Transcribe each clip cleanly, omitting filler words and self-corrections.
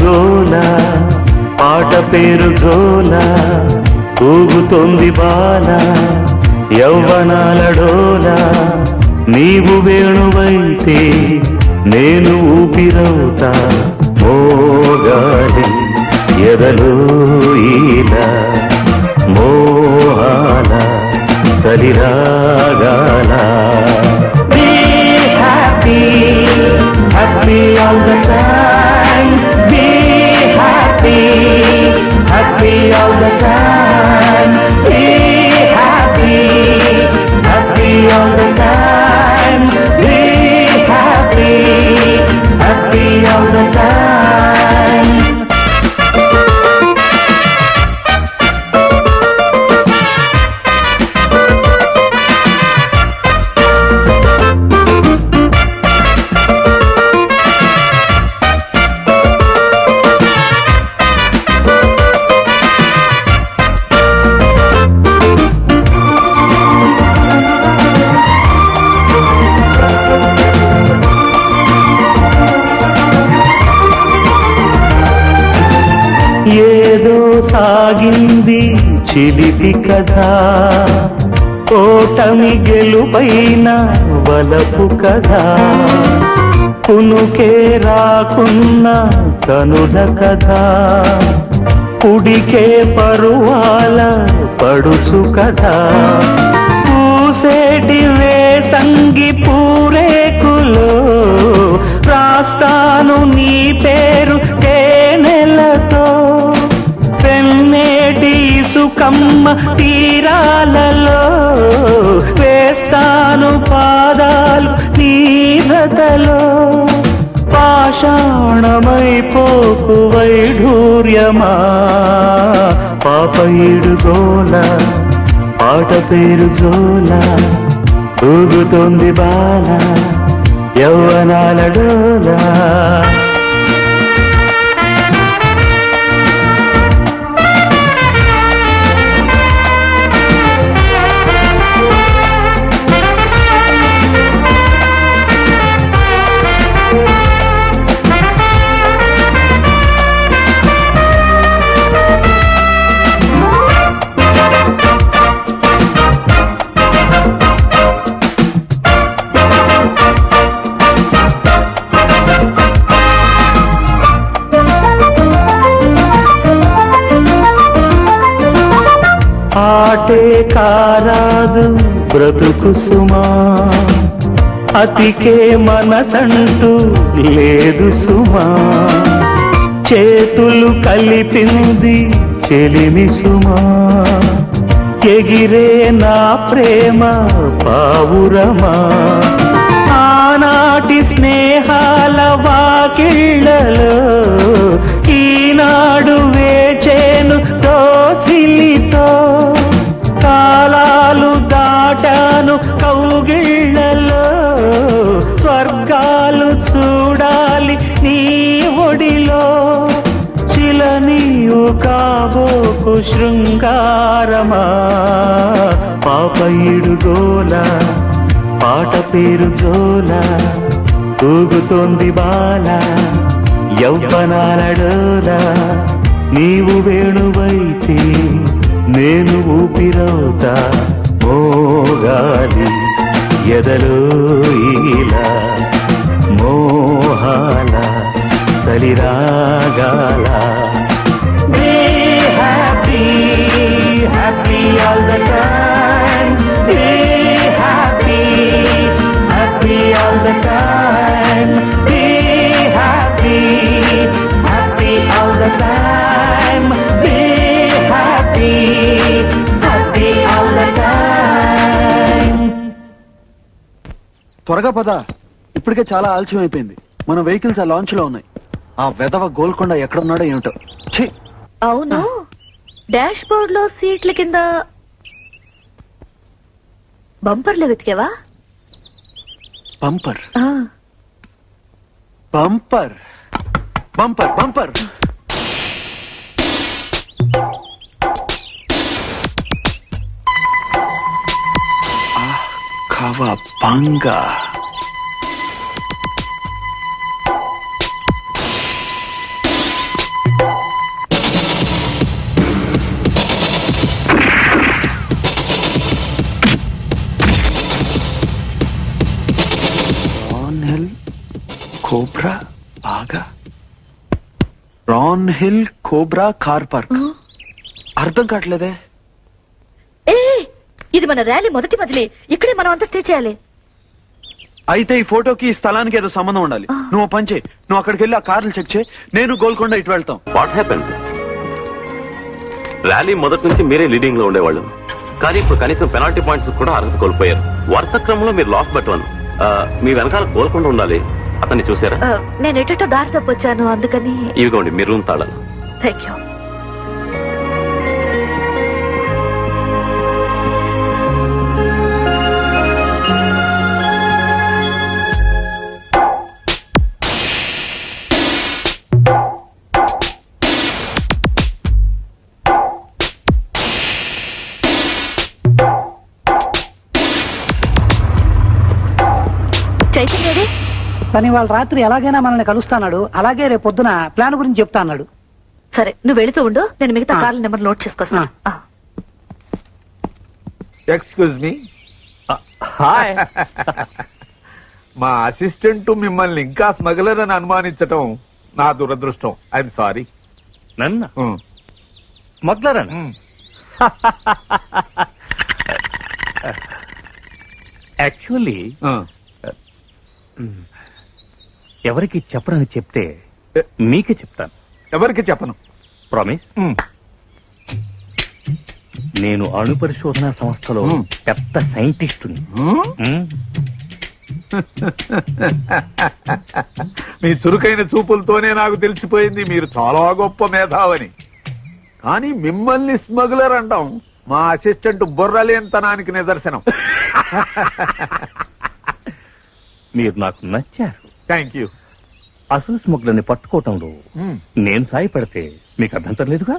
గోల పాట పేరు జోల ఊగుతోంది బాల యౌవనాల డోల నీవు వేణువైతే నేను ఊపిరవుతా మోగాలి ఎదలో ఈల మోహాల తలిరాగాల happy all the time, be happy, happy all the time, be happy, happy all the time, be happy, happy all the time. ఏదో సాగింది చిలిపి కథ ఓటమి గెలుపైన వలపు కథ కునుకే రాకున్న కనుల కథ కుడికే పరువాల పడుచు కథ పూసేటి వేసంగి పూరేకులో రాస్తాను నీ పేరు తేనెలతో పెన్నేటి సుకమ్మ తీరాలలో వేస్తాను పాదాలు నీ జతలో పాషాణమైపోకు వైఢూర్యమా పాపయుడు గోల పాట పేరు జోల ఊగుతోంది బాల యౌవనాల డోల ఆటే కారాదు బ్రతుకు సుమా అతికే మనసంటూ లేదు సుమా చేతులు కలిపింది చెలిమి సుమా ఎగిరే నా ప్రేమ పావురమా ఆనాటి స్నేహాల వాకిళ్ళలో ఈనాడు వేచేను దోసిలితో కాలాలు దాటాను కౌగిళ్ళలో స్వర్గాలు చూడాలి నీ ఒడిలో చిలనీయు కాబోకు శృంగారమా పాపయుడు గోల పాట పేరు జోల ఊగుతోంది బాల యౌవనాల డోల నీవు వేణువైతే నేను ఊపిరవుతా మోగాలి ఎదలో ఈల మోహాల తలిరాగాల Be happy, happy all the time, be happy, happy all the time, be happy, happy all the time, be happy, happy all the time. త్వరగా పద, ఇప్పటికే చాలా ఆలస్యం అయిపోయింది. మన వెహికల్స్ ఆ లాంచ్ లో ఉన్నాయి. ఆ వెధవ గోల్కొండ ఎక్కడున్నాడో ఏమిటో. అవును, డాష్ బోర్డ్ లో సీట్ల కింద బంపర్లు వెతికేవా? Bumper bumper bumper bumper cowabunga cobra బాగా రాన్ హిల్ కోబ్రా కార్ పార్క్. అర్థం కావట్లేదే. ఏ ఇది మన ర్యాలీ మొదటి మజిలీ. ఇక్కడే మనం అంతా స్టే చేయాలి. అయితే ఈ ఫోటోకి ఈ స్థలానికి ఏదో సంబంధం ఉండాలి. నువ్వు పని చేయి, నువ్వు అక్కడికి వెళ్ళి ఆ కార్లు చెక్ చేయి, నేను గోల్కొండ ఇటు వెళ్తాం. What happen? ర్యాలీ మొదటి నుంచి మీరే లీడింగ్ లో ఉండేవాళ్ళు, కానీ ఇప్పుడు కనీసం పెనాల్టీ పాయింట్స్ కూడా అర్హత కోల్పోయారు. వరుస క్రమంలో మీరు లాస్ట్ బట్ వన్. మీ వెనకాల గోల్కొండ ఉండాలి. అతన్ని చూసారా? నేను ఎటో దారి తప్పొచ్చాను, అందుకని. ఇవిగోండి మీ రూమ్ తాళాలు. Thank you. కానీ వాళ్ళ రాత్రి ఎలాగైనా మనల్ని కలుస్తాడు. అలాగే రేపు పొద్దున ప్లాన్ గురించి చెప్తా అన్నాడు. సరే నువ్వు వెళుతూ ఉండు, నేను మిగతా కార్ల నెంబర్ నోట్ చేసుకొస్తా. Excuse me. హాయ్. మా అసిస్టెంట్ మిమ్మల్ని ఇంకా స్మగ్లర్ అని అనుమానించటం నా దురదృష్టం. I'm sorry. నన్ను స్మగ్లర్ అని? యాక్చువల్లీ ఎవరికి చెప్పరని చెప్తే మీకే చెప్తాను. ఎవరికి చెప్పను. ప్రామిస్. నేను అణు పరిశోధన సంస్థలో పెద్ద సైంటిస్టుని. మీ చురుకైన చూపులతోనే నాకు తెలిసిపోయింది మీరు చాలా గొప్ప మేధావని. కానీ మిమ్మల్ని స్మగ్లర్ అంటాం మా అసిస్టెంట్ బుర్రలేనితనానికి నిదర్శనం. మీరు నాకు నచ్చారు. Thank you. అసలు స్మగ్లర్ని పట్టుకోవటంలో నేను సాయపడితే మీకు అభ్యంతరం లేదుగా?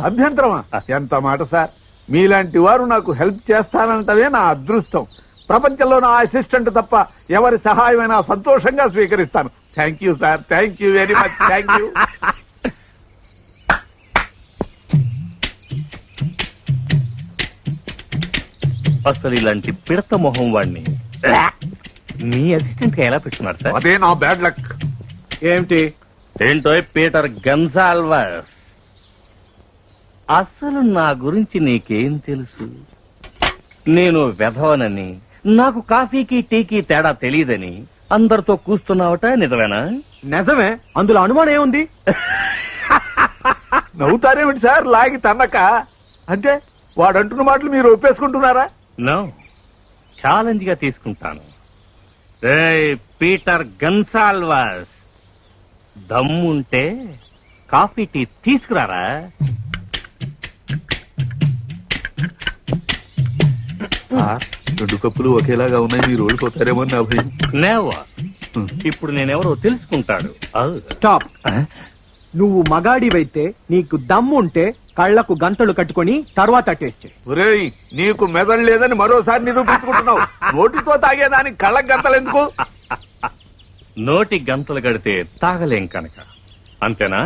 అభ్యంతరమా? ఎంత మాట సార్. మీలాంటి వారు నాకు హెల్ప్ చేస్తానంటవే నా అదృష్టం. ప్రపంచంలో నా అసిస్టెంట్ తప్ప ఎవరి సహాయమైనా సంతోషంగా స్వీకరిస్తాను. Thank you sir. Thank you very much. Thank you. అసలు ఇలాంటి పిడత మొహం వాడిని మీ అసిస్టెంట్ గా ఎలా పెట్టున్నారు సార్? అదే నా బ్యాడ్ లక్. ఏమిటి? ఏంటో పీటర్ గన్సాల్వర్స్. అసలు నా గురించి నీకేం తెలుసు? నేను వెధవనని, నాకు కాఫీకి టీకి తేడా తెలియదని అందరితో కూస్తున్నావట, నిజమేనా? నిజమే, అందులో అనుమానం ఏముంది? నవ్వుతారేమిటి సార్ లాగి తన్నక? అంటే వాడంటున్న మాటలు మీరు ఒప్పేసుకుంటున్నారా? నో, ఛాలెంజ్ గా తీసుకుంటాను. పీటర్ గన్సాల్వర్స్, దమ్ముంటే కాఫీ టీ తీసుకురారా. రెండు కప్పులు ఒకేలాగా ఉన్నాయి, మీరు ఓడిపోతారేమో నా భయం. నేవా, ఇప్పుడు నేనెవరో తెలుసుకుంటాడు. స్టాప్. నువ్వు మగాడివైతే నీకు దమ్ము ఉంటే కళ్లకు గంటలు కట్టుకొని తర్వాత టేస్ట్ చేయి. ఒరేయ్, నీకు మెదడు లేదని మరోసారి నిరూపించుకుంటున్నావు. నోటితో తాగేదానికి కళ్ళకు గంటలు ఎందుకు? నోటి గంటలు గడితే తాగలేం కనుక, అంతేనా?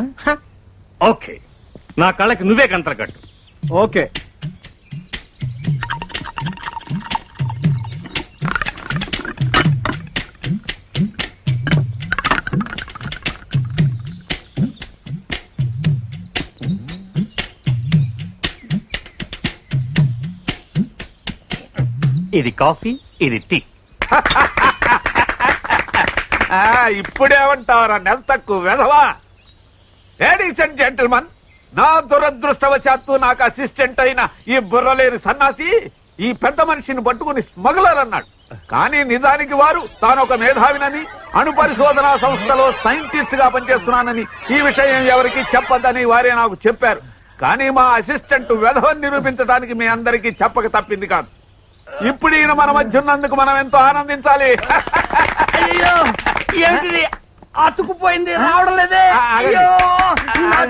ఓకే, నా కళ్ళకి నువ్వే గంటలు కట్టు. ఓకే. ఇది కాఫీ, ఇది టీ. ఇప్పుడేమంటావరా నెల తక్కువ వెధవా? లేడీస్ అండ్ జెంటిల్మన్, నా దురదృష్టవశాత్తు నాకు అసిస్టెంట్ అయిన ఈ బుర్రలేని సన్నాసి ఈ పెద్ద మనిషిని పట్టుకుని స్మగ్లర్ అన్నాడు. కానీ నిజానికి వారు తానొక మేధావినని, అణు పరిశోధనా సంస్థలో సైంటిస్ట్ గా పనిచేస్తున్నానని, ఈ విషయం ఎవరికి చెప్పొద్దని వారే నాకు చెప్పారు. కానీ మా అసిస్టెంట్ వెధవని నిరూపించడానికి మీ అందరికీ చెప్పక తప్పింది కాదు. ఇప్పుడు ఈయన మన మధ్య ఉన్నందుకు మనం ఎంతో ఆనందించాలి. అతుకుపోయింది, రావడం లేదే.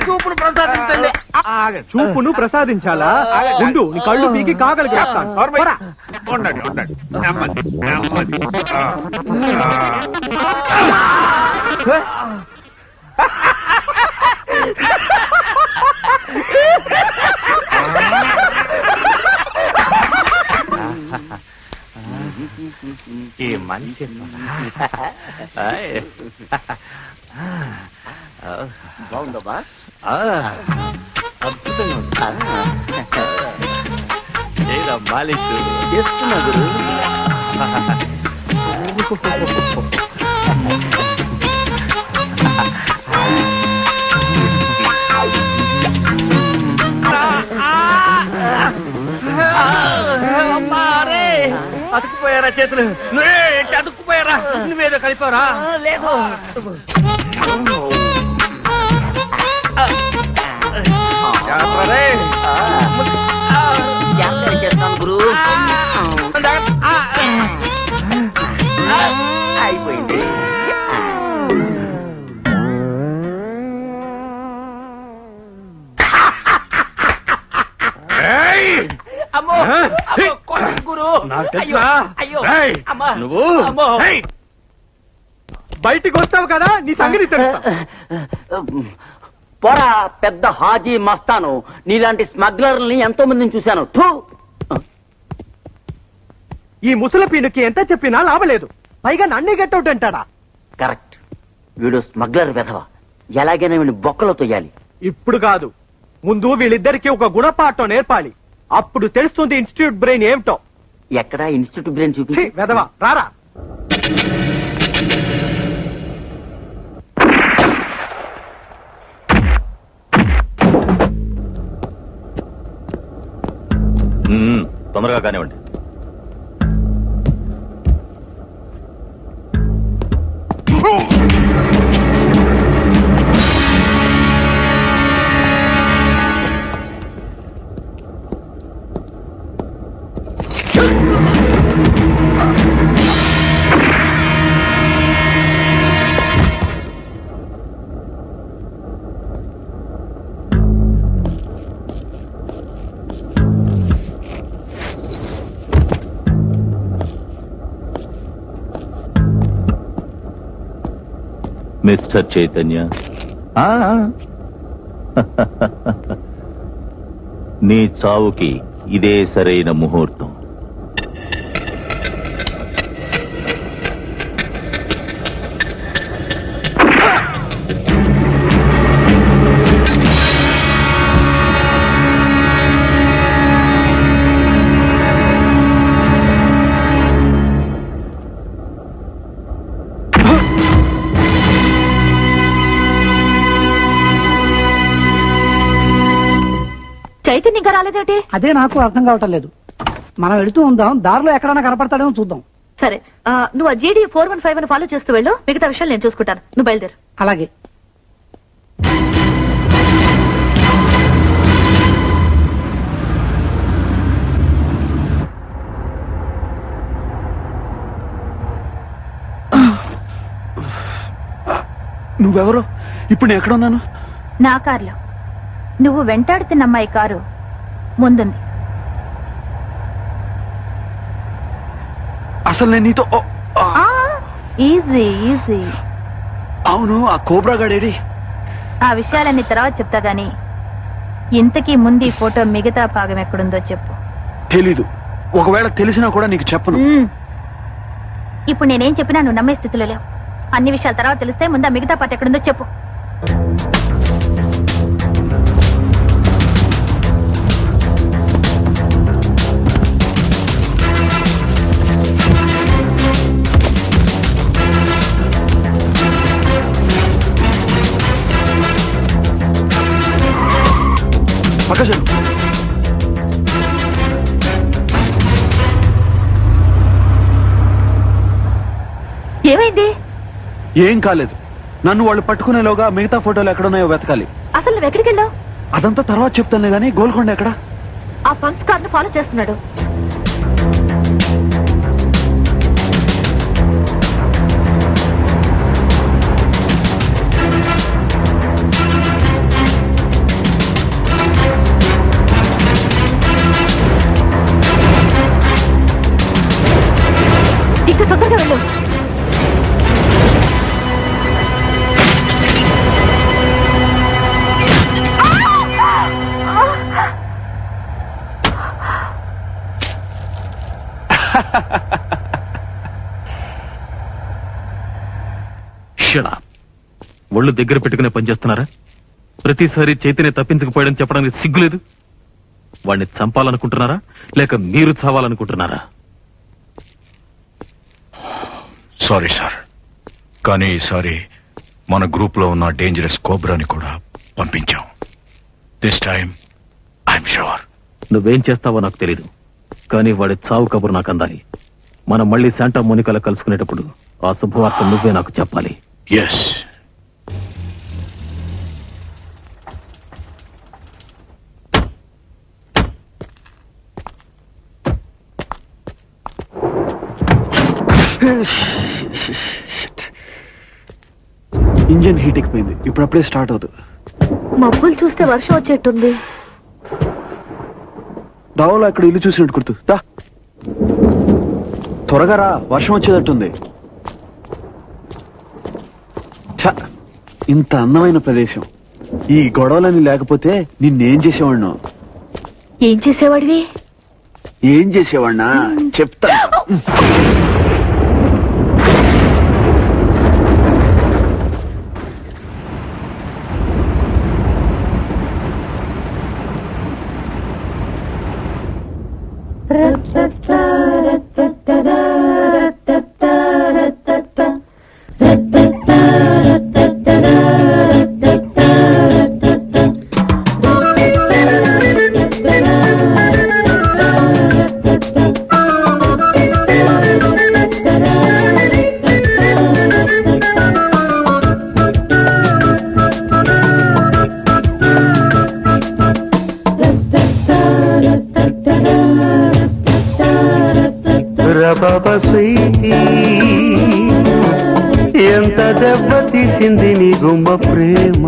చూపును ప్రసాదించండి. చూపును ప్రసాదించాలా? ఉండు, నీ కళ్ళు పీకి కాగలికి రాస్తాను. ఉండండి ఉండండి, నెమ్మది నెమ్మది. ఈ మంచి బాబా అద్భుతంగా ఉంది. చేయరా మాలిష్. చేస్తున్నా గురు. అతుక్కుపోయారా చేతులు? అతుక్కుపోయారా? నువ్వేదో కలిపారా? లేదు. చేస్తాను గురు. అయిపోయింది. అమ్మో గురు. అయ్యో అమ్మా. నువ్వు బయటికి వస్తావు కదా, నీ సంగతి తెలుస్తా. పోరా పెద్ద హాజీ మస్తాను. నీలాంటి స్మగ్లర్ని ఎంతో మందిని చూశాను. ఈ ముసలి పీనుకి ఎంత చెప్పినా లాభలేదు. పైగా నన్నే గెట్టవుట్ అంటాడా? కరెక్ట్. వీడు స్మగ్లర్ వెధవ. ఎలాగైనా వీడిని బొక్కలో తొయ్యాలి. ఇప్పుడు కాదు, ముందు వీళ్ళిద్దరికి ఒక గుణపాఠం నేర్పాలి. అప్పుడు తెలుస్తుంది ఇన్స్టిట్యూట్ బ్రెయిన్ ఏమిటో. ఎక్కడ ఇన్స్టిట్యూట్ బ్రెయిన్ చూపి. వెధవ రారా. తొందరగా కానివ్వండి. మిస్టర్ చైతన్య, నీ చావుకి ఇదే సరైన ముహూర్తం. చైతన్య ఇంకా రాలేదేటి? అదే నాకు అర్థం కావటం లేదు. మనం వెళుతూ ఉందాం, దారిలో ఎక్కడైనా కనపడతాడేమో చూద్దాం. సరే, నువ్వు ఆ జీడీ 415 ఫాలో చేస్తూ వెళ్ళు. మిగతా విషయాలు నేను చూసుకుంటాను. నువ్వు బయలుదేరు. అలాగే. నువ్వెవరో? ఇప్పుడు నేను ఎక్కడ ఉన్నాను? నా కారులో. నువ్వు వెంటాడుతున్న అమ్మాయి కారు ముందుంది. అసలు నేను నీతో ఈజీ ఈజీ. అవును, ఆ కోబ్రా గాడేడి? ఆ విషయాలన్నీ తర్వాత చెప్తా గాని ఇంతకీ ముందు ఈ ఫోటో మిగతా భాగం ఎక్కడుందో చెప్పు. తెలీదు. ఒకవేళ తెలిసినా కూడా నీకు చెప్పను. ఇప్పుడు నేనేం చెప్పినా నువ్వు నమ్మే స్థితిలో లేవు. అన్ని విషయాలు తర్వాత తెలిస్తే ముందు ఆ మిగతా పాట ఎక్కడుందో చెప్పు. ఏమైంది? ఏం కాలేదు. నన్ను వాళ్ళు పట్టుకునేలోగా మిగతా ఫోటోలు ఎక్కడున్నాయో వెతకాలి. అసలు నువ్వు ఎక్కడికి వెళ్ళావు? అదంతా తర్వాత చెప్తానులే గానీ గోల్కొండ ఎక్కడ? ఆ ఫంక్స్ కార్ ను ఫాలో చేస్తున్నాడు. ఇంకా తొందరగా వెళ్ళు. ఒళ్ళు దగ్గర పెట్టుకునే పనిచేస్తున్నారా? ప్రతిసారి చైతన్య తప్పించకపోయాడని చెప్పడానికి సిగ్గులేదు. వాడిని చంపాలనుకుంటున్నారా లేక మీరు చావాలనుకుంటున్నారా? సారీ సార్, కానీ ఈసారి మన గ్రూప్ లో ఉన్న డేంజరస్ కోబ్రాని కూడా పంపించాం. This time I'm sure. నువ్వేం చేస్తావో నాకు తెలీదు, కానీ వాడి చావు కబురు నాకు అందాలి. మనం మళ్ళీ శాంటా మోనికాలో కలుసుకునేటప్పుడు ఆ శుభవార్త నువ్వే నాకు చెప్పాలి. ఎస్. ఇంజన్ హీట్ ఎక్కిపోయింది, ఇప్పుడప్పుడే స్టార్ట్ అవుతుంది. మబ్బులు చూస్తే వర్షం వచ్చేట్టుంది. దావలో అక్కడ ఇల్లు చూసినట్టు గుర్తు. త్వరగా రా, వర్షం వచ్చేటట్టుంది. ఇంత అందమైన ప్రదేశం, ఈ గొడవలని లేకపోతే నిన్నేం చేసేవాడినో. ఏం చేసేవాడివి? ఏం చేసేవాడినా చెప్తా. ఎంత దెబ్బ తీసింది నీ గుమ్మ ప్రేమ,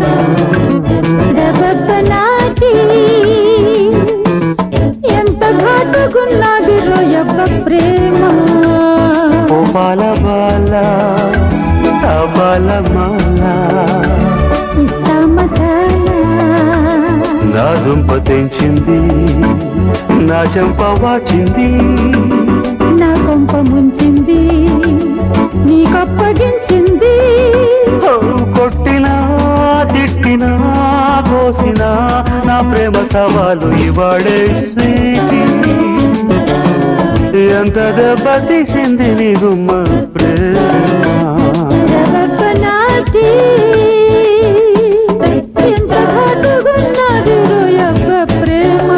ఎంత ఘాటుగున్నది రోయబ్బ ప్రేమ. ఓ బాల బాల బాల మాల ఇస్తా మసాలా, నా దుంప తెంచింది, నా చెంప వాచింది, నా కొంప ముంచింది, నీ కప్పగించింది. కొట్టినా తిట్టినా కోసినా నా ప్రేమ సవాలు ఇవాడే స్వీటీ. ఎంత దెబ్బ తీసింది నీ గుమ్మ ప్రేమ, ఎంత ఘాటుగున్నది రోయబ్బ ప్రేమ.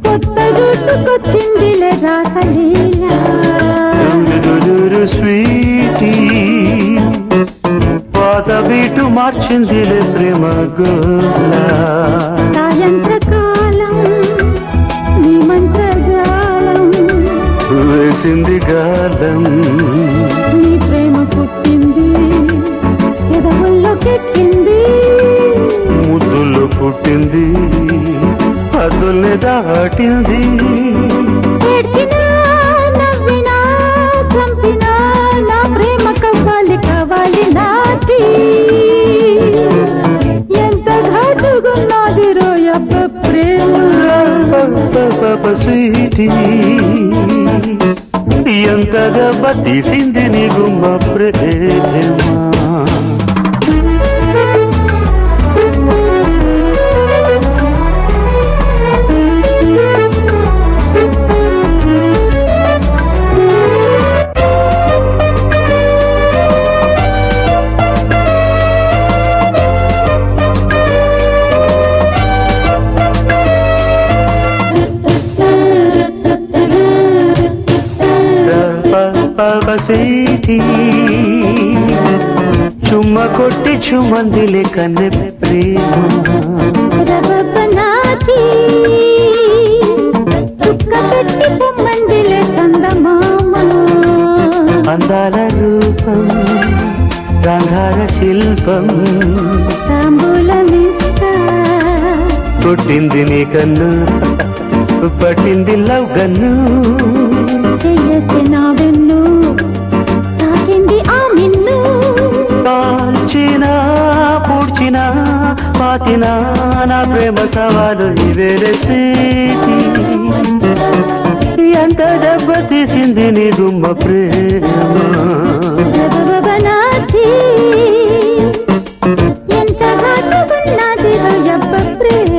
కొత్త జుట్టుకొచ్చిందిలే రాసలీలా, స్వీటీ పాత బీటు మార్చిందిలే ప్రేమ గోలా. సాయంత్రకాలం నీ మంత్రజాలం వేసింది గాలం, నీ ప్రేమ పుట్టింది, ఎదవుల్లోకెక్కింది, ముద్దుల్లో పుట్టింది, అదుల్ని దాటింది. ఏడ్చినా నవ్వినా చంపినా నా ప్రేమ కవ్వాలి కావాలి నాటి. ఎంత ఘాటుగున్నది రోయబ్బ ప్రేమ, స్వీటీ ఎంత దెబ్బ తీసింది నీ గుమ్మ ప్రేమ. చుమ్మ కొట్టి చుమందిలే కన్నె ప్రేమ, చుక్క పెట్టి పొమ్మందిలే శిల్పం తాంబూలమిస్తా పుట్టింది నీ కన్ను పట్టింది లవ్ గన్ను చెయ్యేస్తే నా వెన్ను తాకింది ఆ మిన్ను కాల్చిన పూడ్చిన పాతిన నా ప్రేమ సవాలు ఇవేరే స్వీటీ ఎంత దెబ్బతీసింది నీ గుమ్మ ప్రేమ నాథీ ఎంత ఘాటుకున్నది రొయ్యప్ప ప్రేమ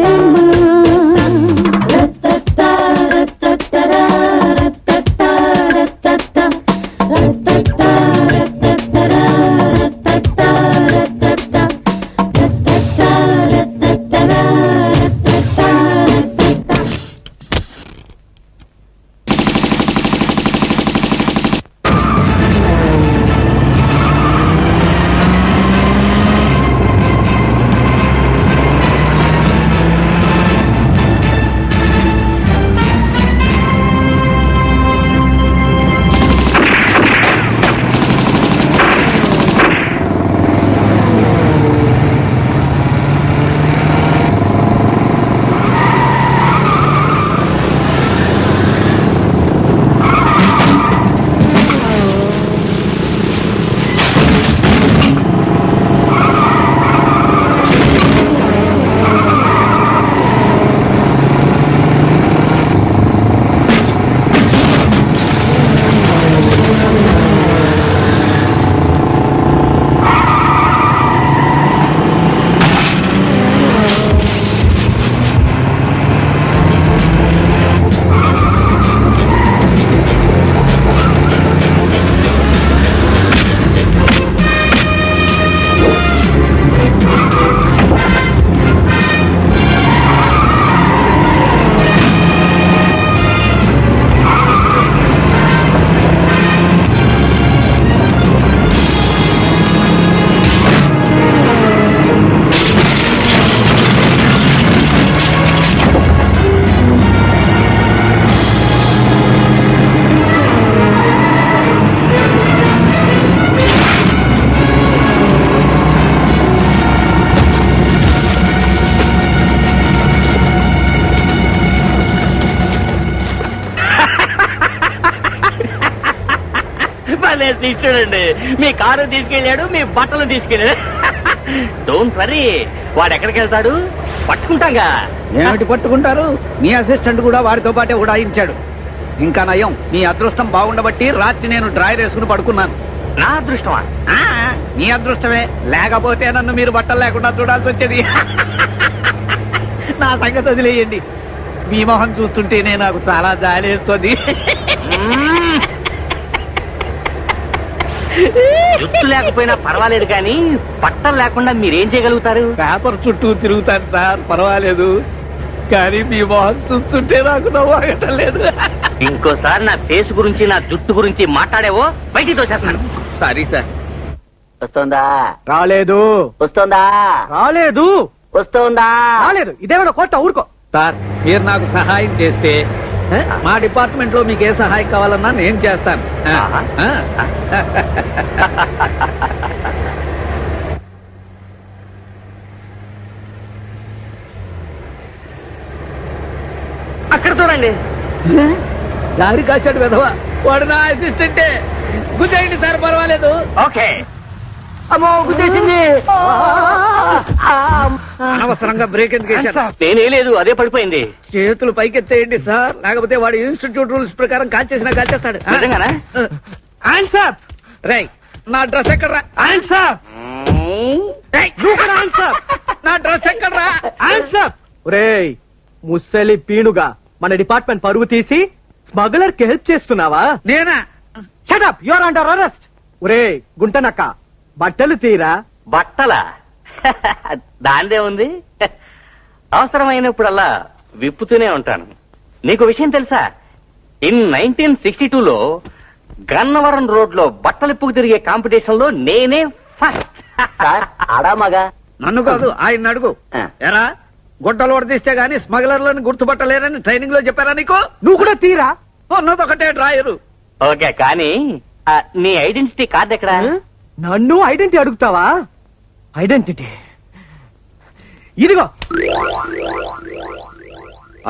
చూడండి, మీ కారు తీసుకెళ్ళాడు, మీ బట్టలు తీసుకెళ్ళాడు. డోంట్ వరీ, వాడు ఎక్కడికి వెళ్తాడు పట్టుకుంటాగా. ఏమిటి పట్టుకుంటారు? నీ అసిస్టెంట్ కూడా వాడితో పాటే ఉడాయించాడు. ఇంకా నయం, నీ అదృష్టం బాగుండబట్టి రాత్రి నేను డ్రాయర్ వేసుకుని పడుకున్నాను. నా అదృష్టమా? నీ అదృష్టమే, లేకపోతే నన్ను మీరు బట్టలు లేకుండా చూడాల్సి వచ్చేది. నా సంగతి వదిలేయండి. మీ మొహం చూస్తుంటేనే నాకు చాలా జాలేస్తుంది. జుట్టు లేకపోయినా పర్వాలేదు, కానీ బట్టలు లేకుండా మీరేం చేయగలుగుతారు? పేపర్ చుట్టూ తిరుగుతాను సార్, పర్వాలేదు. కానీ మీ మొహం చూస్తుంటే నాకు నవ్వాగటం లేదు. ఇంకోసారి నా ఫేస్ గురించి, నా జుట్టు గురించి మాట్లాడేవో బయటికి తోచేస్తాను. Sorry sir. వస్తుందా? రాలేదు. వస్తుందా? రాలేదు. వస్తుందా? రాలేదు. ఇదేమన్నా కోట ఊరుకో. సార్, మీరు నాకు సహాయం చేస్తే మా డిపార్ట్మెంట్ లో మీకు ఏ సహాయం కావాలన్నా నేను చేస్తాను. అక్కడ చూడండి, దారి కాశాడు వెధవా. వాడు నా అసిస్టెంటే. గుద్దేయండి సార్, పర్వాలేదు. ఓకే. అమ్మో, గుద్దేసింది. అనవసరంగా బ్రేక్ ఎందుకు వేశారు? నేనే లేదు, అదే పడిపోయింది. చేతులు పైకెత్తేయండి సార్, లేకపోతే వాడు ఇన్స్టిట్యూట్ రూల్స్ ప్రకారం కాల్చేసినా కాల్చేస్తాడు. నిజంగానా? ఆన్సర్ రేయ్, నా డ్రెస్ ఎక్కడరా? ఆన్సర్ నా డ్రెస్ ఎక్కడరా? ఆన్సర్. ఒరేయ్ ముసలి పీనుగా, మన డిపార్ట్మెంట్ పరువు తీసి స్మగ్లర్ కి హెల్ప్ చేస్తున్నావా? నేనా? Shut up, you are under arrest. ఒరేయ్ గుంటనక్క, బట్టలు తీరా. బట్టలా? దాందే ఉంది. అవసరమైనప్పుడల్లా విప్పుతూనే ఉంటాను. నీకు విషయం తెలుసా? ఇన్ 1962లో గన్నవరం రోడ్ లో బట్టలిప్పుకు తిరిగే కాంపిటీషన్ లో నేనే ఫస్ట్. ఆడా మగా? నన్ను కాదు, ఆయన అడుగు. ఎరా, గుడ్డలు వడదీస్తే గానీ స్మగ్లర్లను గుర్తుపట్టలేరని ట్రైనింగ్ లో చెప్పారా నీకు? నువ్వు కూడా తీరా. ఉన్నదొకటే డ్రాయరు. ఓకే, కానీ నీ ఐడెంటిటీ కార్డు ఎక్కడా? నన్ను ఐడెంటిటీ అడుగుతావా? ఐడెంటిటీ ఇదిగో.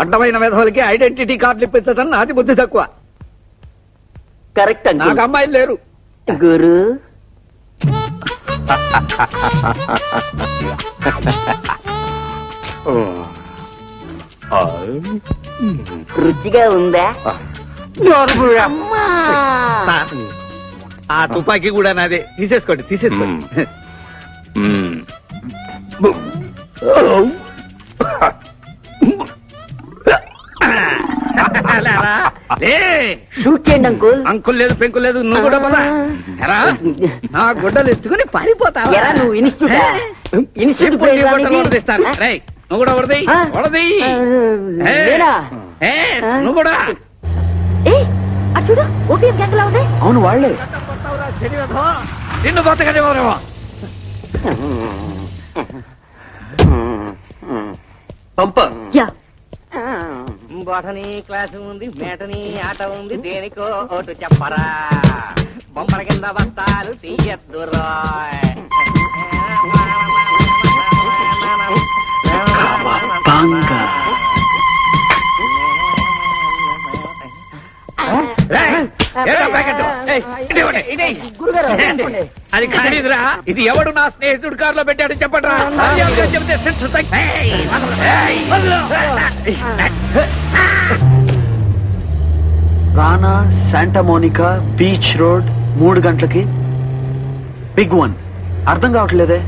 అడ్డమైన విధవలకి ఐడెంటిటీ కార్డులు ఇప్పించడం నాది బుద్ధి తక్కువ. కరెక్ట్. నాకు అమ్మాయిలు లేరు గురు. రుచిగా ఉందా? ఆ తుపాకీ కూడా నాదే. తీసేసుకోండి తీసేసుకోండి. షూట్ చేయండి అంకుల్. అంకుల్ లేదు పెంకుల్ లేదు. నువ్వు కూడా పద. నా గుడ్డలు ఎత్తుకుని పారిపోతావా? నువ్వు ఇన్స్టిట్యూట్ నువ్వు కూడా వడది వడది. నువ్వు కూడా చూడు ఓపీఎం గ్యాంగ్ లా ఉంది. అవును వాళ్లే. నిన్ను బతకనే పంప. బొటనీ క్లాసు ఉంది, మేటనీ ఆట ఉంది, దేనికో ఓటు చెప్పరా. బొమ్మల కింద బస్తాలు తీయద్దురా. అది కానీదిరా. ఇది ఎవడు నా స్నేహితుడు కారులో పెట్టాడని చెప్పడరా. చెప్తే రానా శాంటా మోనికా బీచ్ రోడ్ 3 గంటలకి. Big one. అర్థం కావట్లేదే.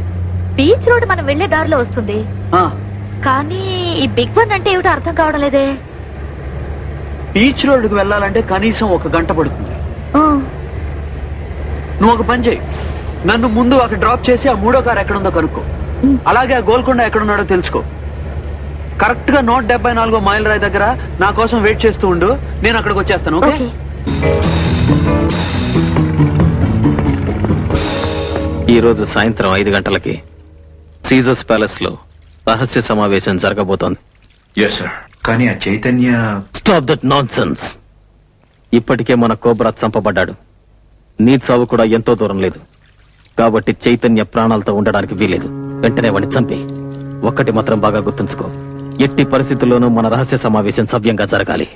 బీచ్ రోడ్ మనం వెళ్లే దారిలో వస్తుంది, కానీ ఈ బిగ్ వన్ అంటే ఏమిటో అర్థం కావడం లేదే. బీచ్ రోడ్డుకు వెళ్ళాలంటే కనీసం 1 గంట పడుతుంది. నువ్వు ఒక పని చేయి, నన్ను ముందు అక్కడ డ్రాప్ చేసి ఆ 3వ కారు ఎక్కడుందో కనుక్కో. అలాగే ఆ గోల్కొండ ఎక్కడున్నాడో తెలుసుకో. కరెక్ట్ గా 174వ మైల్ రాయి దగ్గర నా కోసం వెయిట్ చేస్తూ ఉండు. నేను అక్కడికి వచ్చేస్తాను. ఓకే? ఈ రోజు సాయంత్రం 5 గంటలకి సీజర్స్ ప్యాలెస్ లో రహస్య సమావేశం జరగబోతోంది. కానీ ఆ Chaitanya. Stop that non sense. ఇప్పటికే మన కోబ్రా చంపబడ్డాడు. నీ చావు కూడా ఎంతో దూరం లేదు. కాబట్టి చైతన్య ప్రాణాలతో ఉండడానికి వీలేదు. వెంటనే వాడిని చంపి. ఒక్కటి మాత్రం బాగా గుర్తుంచుకో, ఎట్టి పరిస్థితుల్లోనూ మన రహస్య సమావేశం సవ్యంగా జరగాలి.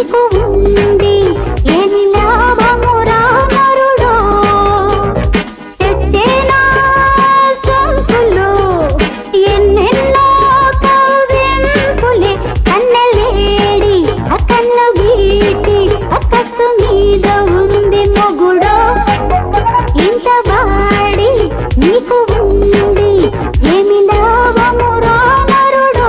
నీకు ఉంది ఏమి లాభమురా నరుడో తెచ్చేనా సంపులో ఎన్నెన్నో కవ్వింపులే కన్నలేడి కన్ను గీటి అక్కసు మీద ఉంది మొగుడో ఇంత వాడి నీకు ఉంది ఏమి లాభమురా నరుడో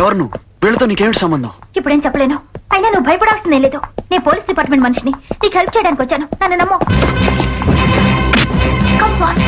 ఎవరు నువ్వు? వీళ్ళతో నీకేమిటి సంబంధం? ఇప్పుడేం చెప్పలేను. అయినా నువ్వు భయపడాల్సిందే లేదు. నేను పోలీస్ డిపార్ట్మెంట్ మనిషిని, నీకు హెల్ప్ చేయడానికి వచ్చాను. నన్ను నమ్ము. Come fast.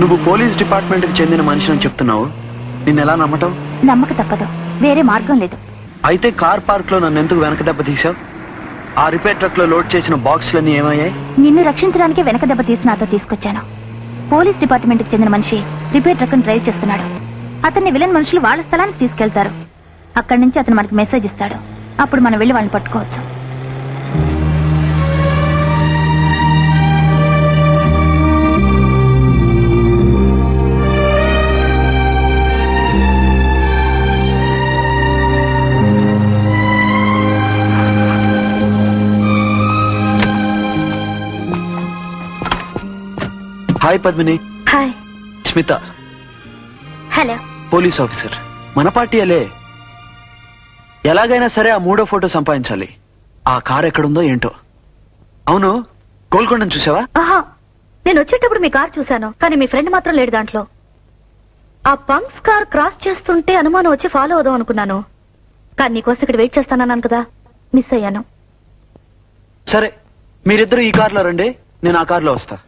నువ్వు పోలీస్ డిపార్ట్మెంట్ కి చెందిన మనిషిని చెప్తున్నావు. నిన్నెలా నమ్మటం? నమ్మక తప్పదు, వేరే మార్గం లేదు. అయితే కార్ పార్క్ లో నన్ను ఎందుకు వెనక దెబ్బ తీసావు? ఆ రిపేర్ ట్రక్ లో లోడ్ చేసిన బాక్సులన్నీ ఏమయ్యాయి? నిన్ను రక్షించడానికి వెనక దెబ్బ తీసి నాతో తీసుకొచ్చాను. పోలీస్ డిపార్ట్మెంట్ కి చెందిన మనిషి రిపేర్ ట్రక్ ను డ్రైవ్ చేస్తున్నాడు. అతన్ని విలన్ మనుషులు వాళ్ళ స్థలానికి తీసుకెళ్తారు. అక్కడి నుంచి అతను మనకి మెసేజ్ ఇస్తాడు. అప్పుడు మనం వెళ్ళి వాళ్ళని పట్టుకోవచ్చు. Hi Padmini. Hi. Smita. Hello. Police officer. మన పార్టీయలే. ఎలాగైనా సరే ఆ మూడో ఫోటో సంపాదించాలి. ఆ కార్ ఎక్కడుందో ఏంటో. అవును, గోల్కొండను చూసావా? ఆహా, నేను వచ్చేటప్పుడు మీ కార్ చూశాను, కానీ మీ ఫ్రెండ్ మాత్రం లేడు దాంట్లో. ఆ పంక్స్ కార్ క్రాస్ చేస్తుంటే అనుమానం వచ్చి ఫాలో అవుదాం అనుకున్నాను. కానీ నీకోసం ఇక్కడ వెయిట్ చేస్తానన్నాను కదా, మిస్ అయ్యాను. సరే, మీరిద్దరు ఈ కార్లో రండి, నేను ఆ కార్లో వస్తా.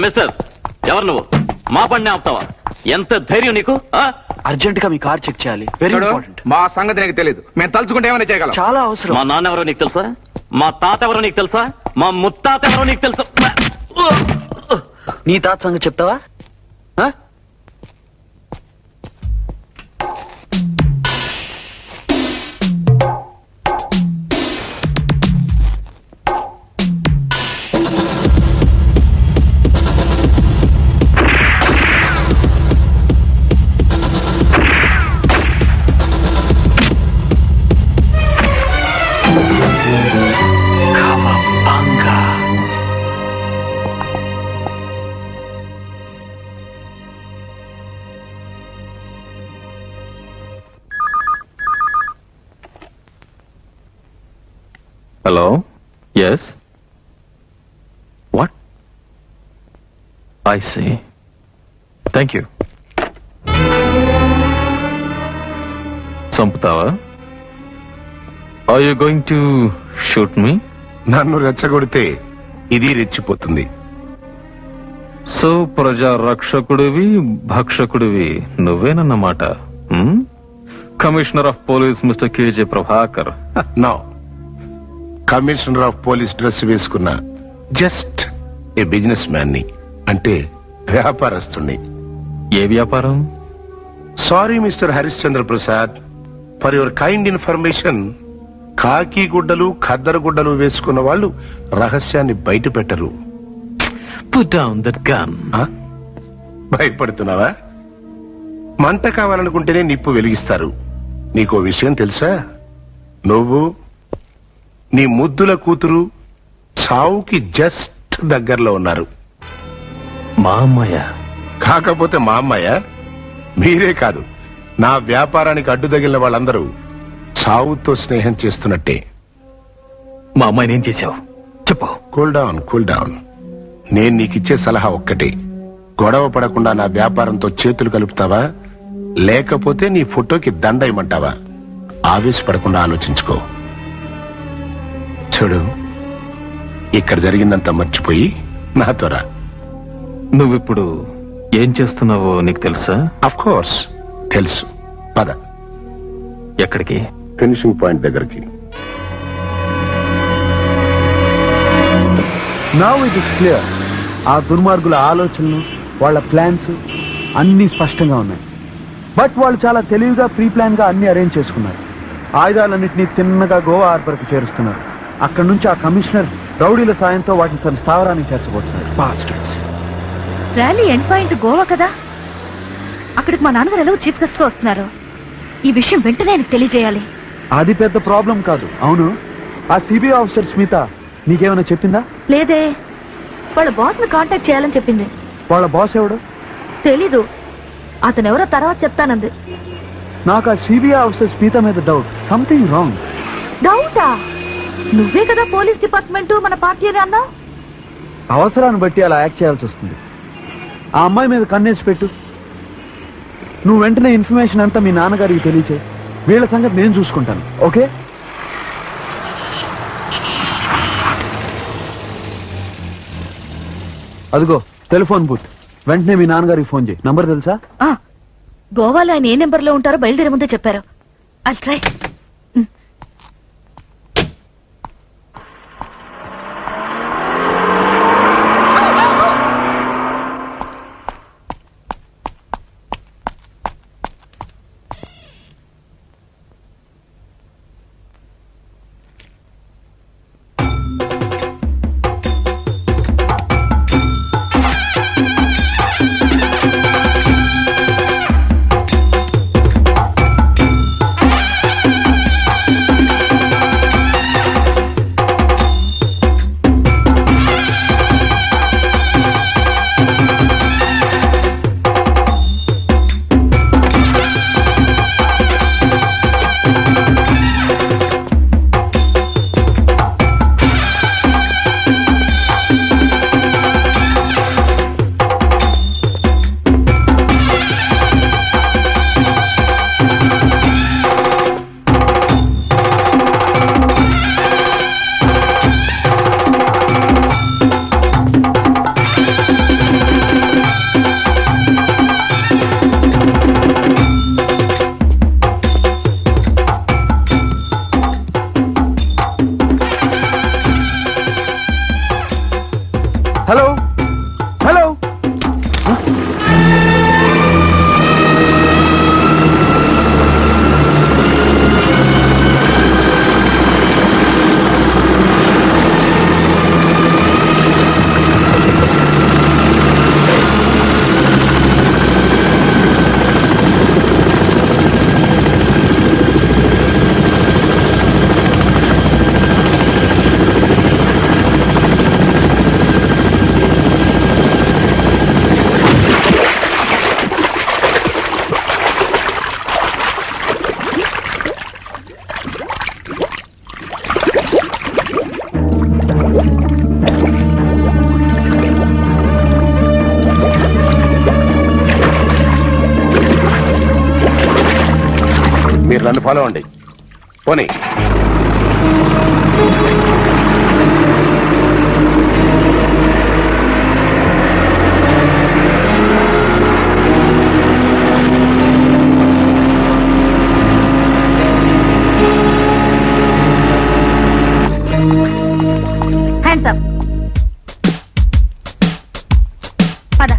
మిస్టర్, ఎవరు నువ్వు? మా పడిని ఆపుతావా? ఎంత ధైర్యం నీకు? అర్జెంట్ గా మీ కార్ చెక్ చేయాలి, వెరీ ఇంపార్టెంట్. మా సంగతి నీకు తెలియదు, మేము తలుచుకుంటే ఏమైనా చేయగలం. చాలా అవసరం. మా నాన్న ఎవరో నీకు తెలుసా? మా తాత ఎవరో నీకు తెలుసా? మా ముత్తాత ఎవరో నీకు తెలుసా? నీ తాత సంగతి చెప్తావా? Hello? Yes? What? I see. Thank you. చంపుతావా? Are you going to shoot me? నన్ను రెచ్చగొడితే ఇది రెచ్చిపోతుంది. సో ప్రజా రక్షకుడివి, భక్షకుడివి నువ్వేనన్నమాట. Commissioner of police mister KJ Prabhakar. No, commissioner of police dress వేసుకున్న జస్ట్ ఏ బిజినెస్ మ్యాన్ ని, అంటే వ్యాపారస్తుణ్ణి. ఏ వ్యాపారం? Sorry mister Harishchandra Prasad, for your kind information, కాకి గుడ్డలు ఖద్దరు గుడ్డలు వేసుకున్న వాళ్ళు రహస్యాన్ని బయట పెట్టరు. Put down that gun. భయపడుతున్నావా? మంట కావాలనుకుంటేనే నిప్పు వెలిగిస్తారు. నీకో విషయం తెలుసా? నువ్వు, నీ ముద్దుల కూతురు సావుకి జస్ట్ దగ్గరలో ఉన్నారు. మా అమ్మాయ? కాకపోతే మా అమ్మాయ? మీరే కాదు, నా వ్యాపారానికి అడ్డు తగిలిన వాళ్ళందరూ సావుతో స్నేహం చేస్తున్నట్టే. మా అమ్మాయిని ఏం చేశావు చెప్పు. Cool down, cool down. నేను నీకిచ్చే సలహా ఒక్కటే, గొడవ పడకుండా నా వ్యాపారంతో చేతులు కలుపుతావా, లేకపోతే నీ ఫోటోకి దండ ఇమ్మంటావా? ఆవేశపడకుండా ఆలోచించుకో. చూడు, ఇక్కడ జరిగిందంతా మర్చిపోయి నాతో రా. నువ్విప్పుడు ఏం చేస్తున్నావో నీకు తెలుసా? అఫ్ కోర్స్ తెలుసు. పద. ఎక్కడికి? ఫినిషింగ్ పాయింట్ దగ్గరికి. Now it is clear. ఆ దుర్మార్గుల ఆలోచనలు, వాళ్ళ ప్లాన్స్ అన్ని స్పష్టంగా ఉన్నాయి. బట్ వాళ్ళు చాలా తెలివిగా ప్రీ ప్లాన్ గా అన్ని అరేంజ్ చేసుకున్నారు. ఆయుధాలన్నింటినీ తిన్నగా గోవా హార్బర్కి చేరుస్తున్నారు. అక్కడి నుంచి ఆ కమిషనర్ రౌడీల సాయంతో వాటిని తన స్థావరానికి చేర్చబోతున్నారు. ర్యాలీ ఎండ్ పాయింట్ గోవా కదా, అక్కడికి మా నాన్నగారు ఎలా చీఫ్ గెస్ట్ గా వస్తున్నారు. ఈ విషయం వెంటనే ఆయనకు తెలియజేయాలి. అది పెద్ద ప్రాబ్లం కాదు. అవును, ఆ సిబిఐ ఆఫీసర్ స్మిత నీకేమైనా చెప్పిందా? లేదే, వాళ్ళ బాస్ ని కాంటాక్ట్ చేయాలని చెప్పింది. వాళ్ళ బాస్ ఎవడు? తెలీదు, అతను ఎవరో తర్వాత చెప్తానంది. నాకు ఆ సిబిఐ ఆఫీసర్ స్మిత మీద డౌట్. Something wrong. డౌటా? నువ్వే కదా పోలీస్ డిపార్ట్మెంట్ మన పార్టీ అని అన్నావు. అవసరాన్ని బట్టి అలా యాక్ట్ చేయాల్సి వస్తుంది. ఆ అమ్మాయి మీద కన్నేసి పెట్టు. నువ్వు వెంటనే ఇన్ఫర్మేషన్ అంతా మీ నాన్నగారికి తెలియచే. వీళ్ళ సంగతి నేను చూసుకుంటాను. ఓకే? అదిగో టెలిఫోన్ బూత్. వెంటనే మీ నాన్నగారికి ఫోన్ చేయి. నంబర్ తెలుసా? గోవాలో ఆయన ఏ నెంబర్ లో ఉంటారో బయలుదేరే ముందే చెప్పారు. I'll try. హలో హలో మీరు నన్ను ఫాలో అవ్వండి. పోనీ హ్యాండ్స్ అప్. పద.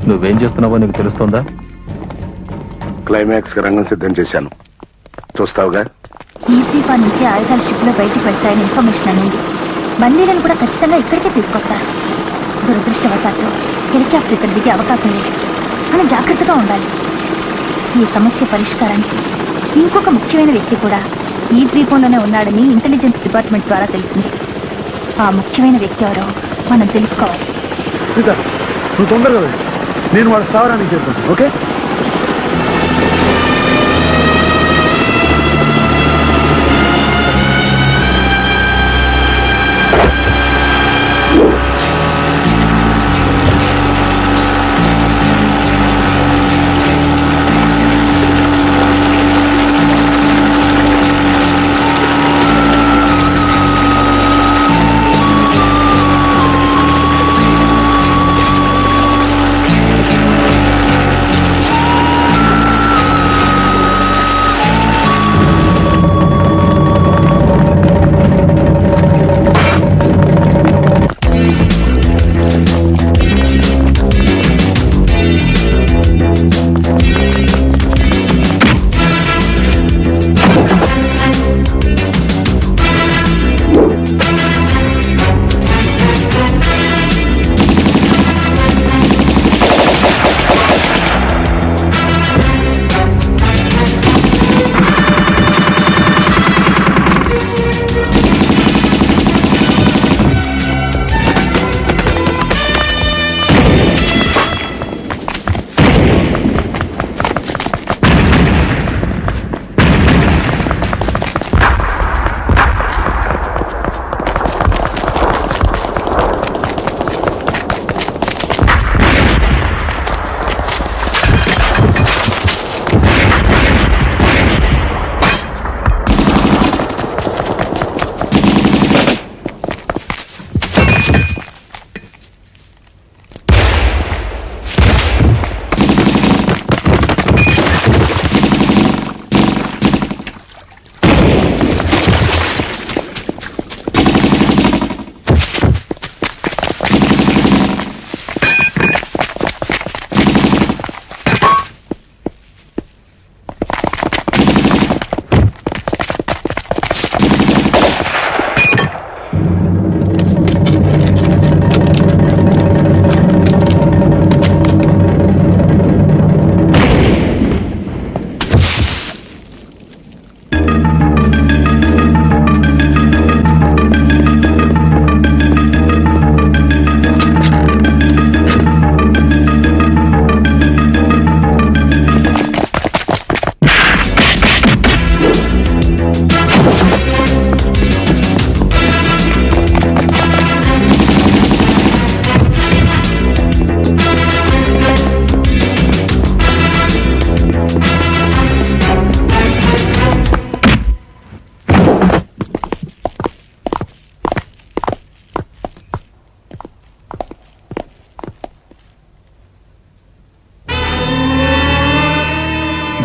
నువ్వేం చేస్తున్నావో నీకు తెలుస్తోందా? క్లైమాక్స్ కి రంగం సిద్ధం చేశాను, చూస్తావుగా. ఈ ద్వీపా నుంచి ఆయుధాలు షిప్ లో బయటికి వెళ్తాయని ఇన్ఫర్మేషన్ అనేది బందీలను కూడా ఖచ్చితంగా ఇక్కడికే తీసుకొస్తారు. దురదృష్టవశాత్తు హెలికాప్టర్ ఇక్కడ దిగే అవకాశం లేదు. మనం జాగ్రత్తగా ఉండాలి. ఈ సమస్య పరిష్కారానికి ఇంకొక ముఖ్యమైన వ్యక్తి కూడా ఈ ద్వీపంలోనే ఉన్నాడని ఇంటెలిజెన్స్ డిపార్ట్మెంట్ ద్వారా తెలిసింది. ఆ ముఖ్యమైన వ్యక్తి ఎవరో మనం తెలుసుకోవాలి. సీత, నువ్వు తొందరగా వెళ్ళు. నేను వాళ్ళ స్థావరానికి చేరుకుంటాను. ఓకే?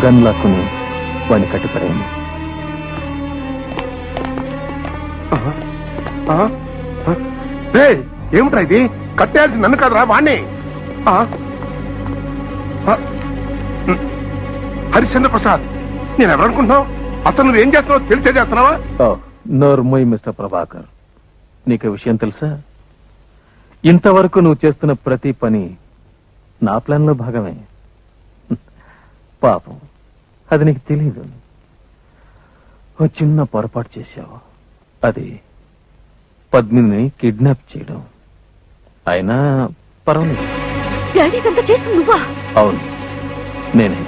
గన్ లాక్కుని వాడిని కట్టిపడేయండి. ఏమిట్రా ఇది? కట్టేయాల్సి నన్ను కాదురా వాణ్ణి. హరిశ్చంద్ర ప్రసాద్, నేను ఎవరనుకుంటున్నావు? అసలు నువ్వేం చేస్తున్నావు తెలిసే చేస్తున్నావా? నోర్మోయ్ మిస్టర్ ప్రభాకర్, నీకు విషయం తెలుసా? ఇంతవరకు నువ్వు చేస్తున్న ప్రతి పని నా ప్లాన్ లో భాగమే. పాపం అది నీకు తెలీదు. ఓ చిన్న పొరపాటు చేశావు. అది పద్మిని కిడ్నాప్ చేయడం. అయినా పర్వాలేదు. అవును, నేనే.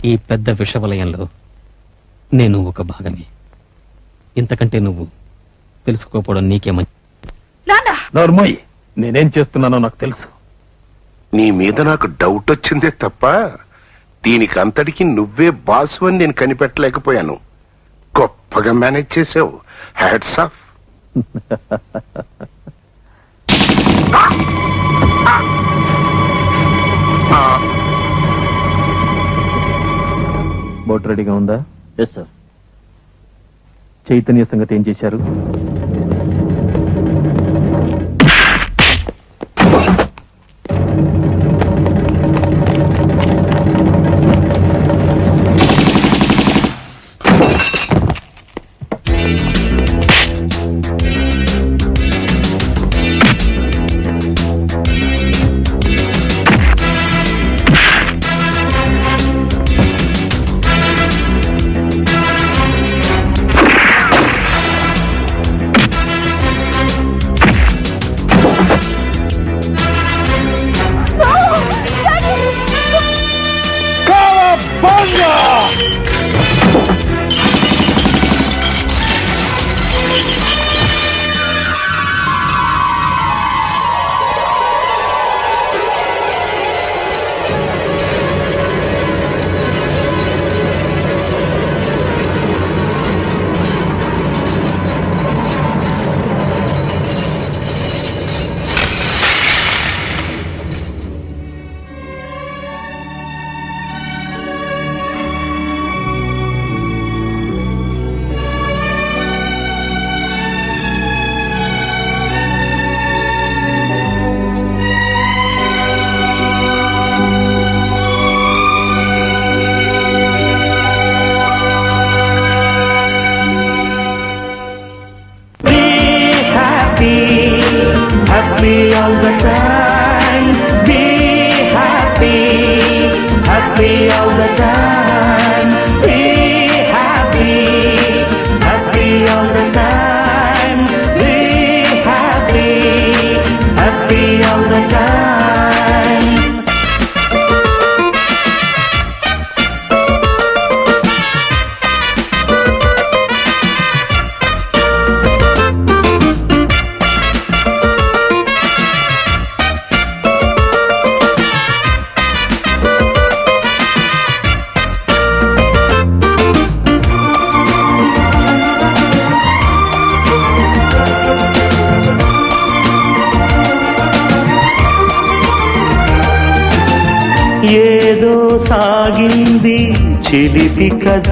ఈ పెద్ద విషవలయంలో నేను ఒక భాగమే. ఇంతకంటే నువ్వు తెలుసుకోకపోవడం నీకేమని. నోర్మోయ్, నేనేం చేస్తున్నానో నాకు తెలుసు. నీ మీద నాకు డౌట్ వచ్చిందే తప్ప దీనికి అంతటికి నువ్వే బాసు అని నేను కనిపెట్టలేకపోయాను. గొప్పగా మేనేజ్ చేసావు. Hats off. బోట్ రెడీగా ఉందా? Yes sir. చైతన్య సంగతి ఏం చేశారు? సాగింది చిలిపి కథ,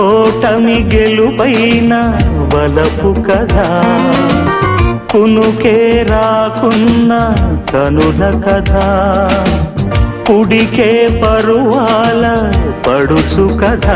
ఓటమి గెలుపైన బలపు కథ, కునుకే రాకున్న కనుల కథ, కుడికే పరువాల పడుచు కథ.